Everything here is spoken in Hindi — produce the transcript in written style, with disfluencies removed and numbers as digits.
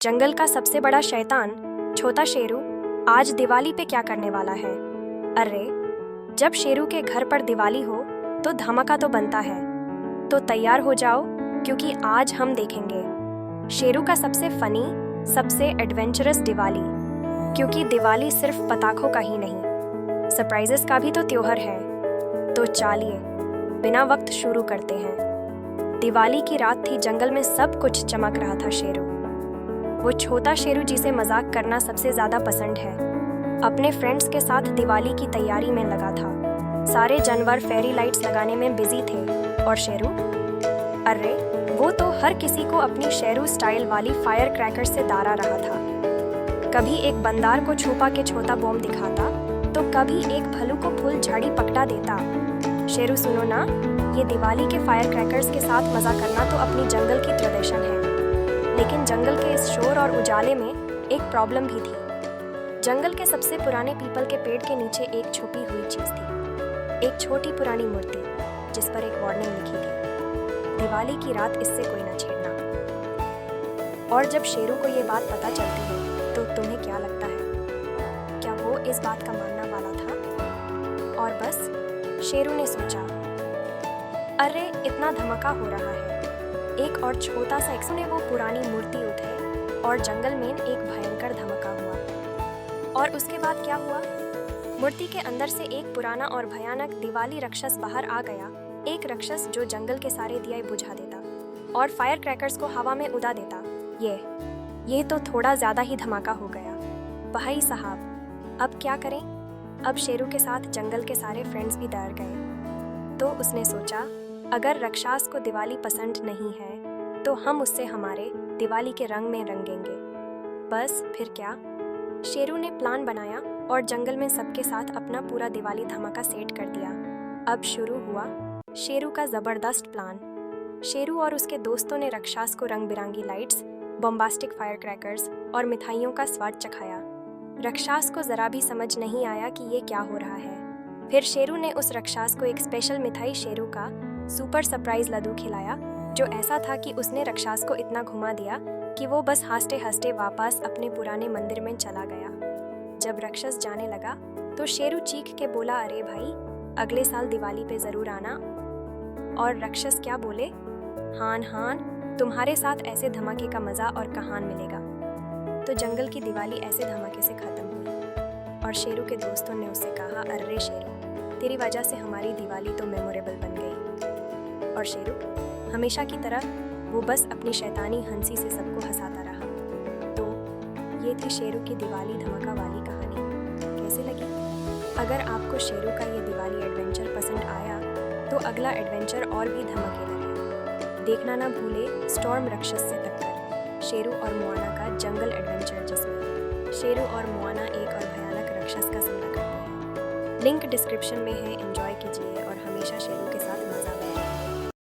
जंगल का सबसे बड़ा शैतान छोटा शेरू आज दिवाली पे क्या करने वाला है। अरे, जब शेरू के घर पर दिवाली हो तो धमाका तो बनता है। तो तैयार हो जाओ, क्योंकि आज हम देखेंगे शेरू का सबसे फनी, सबसे एडवेंचरस दिवाली। क्योंकि दिवाली सिर्फ पटाखों का ही नहीं, सरप्राइजेस का भी तो त्योहार है। तो चलिए बिना वक्त शुरू करते हैं। दिवाली की रात थी, जंगल में सब कुछ चमक रहा था। शेरू, वो छोटा शेरू जिसे मजाक करना सबसे ज्यादा पसंद है, अपने फ्रेंड्स के साथ दिवाली की तैयारी में लगा था। सारे जानवर फेरी लाइट्स लगाने में बिजी थे और शेरू, अरे वो तो हर किसी को अपनी शेरू स्टाइल वाली फायर क्रैकर से डरा रहा था। कभी एक बंदर को छुपा के छोटा बम दिखाता, तो कभी एक भल्लू को फुल झाड़ी पकड़ा देता। शेरू, सुनो ना, ये दिवाली के फायर क्रैकर्स के साथ मजा करना तो अपनी जंगल की ट्रेडिशन है। लेकिन जंगल के इस शोर और उजाले में एक प्रॉब्लम भी थी। जंगल के सबसे पुराने पीपल के पेड़ के नीचे एक छुपी हुई चीज थी, एक छोटी पुरानी मूर्ति जिस पर एक वार्निंग लिखी थी, दिवाली की रात इससे कोई न छेड़ना। और जब शेरू को ये बात पता चलती है तो तुम्हें क्या लगता है, क्या वो इस बात का मानने वाला था? और बस शेरू ने सोचा, अरे इतना धमाका हो रहा है, एक और छोटा सा एक ने वो पुरानी मूर्ति उठे और जंगल में एक भयंकर धमाका हुआ। और उसके बाद क्या हुआ? मूर्ति के अंदर से एक पुराना और भयानक दिवाली राक्षस बाहर आ गया। एक राक्षस जो जंगल के सारे दिए बुझा देता और फायर क्रैकर्स को हवा में उड़ा देता। ये तो थोड़ा ज्यादा ही धमाका हो गया। भाई साहब, अब क्या करें? अब शेरू के साथ जंगल के सारे फ्रेंड्स भी डर गए। तो उसने सोचा, अगर राक्षस को दिवाली पसंद नहीं है तो हम उससे हमारे दिवाली के रंग में रंगेंगे। बस फिर क्या, शेरू ने प्लान बनाया और जंगल में सबके साथ अपना पूरा दिवाली धमाका सेट कर दिया। अब शुरू हुआ शेरू का जबरदस्त प्लान। शेरू और उसके दोस्तों ने राक्षस को रंग बिरंगी लाइट्स, बॉम्बास्टिक फायर क्रैकर्स और मिठाइयों का स्वाद चखाया। राक्षस को जरा भी समझ नहीं आया कि ये क्या हो रहा है। फिर शेरू ने उस राक्षस को एक स्पेशल मिठाई, शेरू का सुपर सरप्राइज लड्डू खिलाया, जो ऐसा था कि उसने राक्षस को इतना घुमा दिया कि वो बस हंसते हंसते वापस अपने पुराने मंदिर में चला गया। जब राक्षस जाने लगा तो शेरू चीख के बोला, अरे भाई, अगले साल दिवाली पे जरूर आना। और राक्षस क्या बोले, हान हान, तुम्हारे साथ ऐसे धमाके का मजा और कहां मिलेगा। तो जंगल की दिवाली ऐसे धमाके से खत्म हुई और शेरू के दोस्तों ने उससे कहा, अरे शेरू, तेरी वजह से हमारी दिवाली तो मेमोरेबल बन गई। और शेरू हमेशा की तरह वो बस अपनी शैतानी हंसी से सबको हंसाता रहा। तो ये थी शेरू की दिवाली धमाका वाली कहानी। कैसे लगी? अगर आपको शेरू का ये दिवाली एडवेंचर पसंद आया तो अगला एडवेंचर और भी धमाकेदार है। देखना ना भूले स्टॉर्म राक्षस से टक्कर, शेरू और मोआना का जंगल एडवेंचर, जिसमें शेरू और मोआना एक और भयानक राक्षस का सामना करते हैं। लिंक डिस्क्रिप्शन में है, एंजॉय कीजिए और हमेशा शेरू के साथ मजा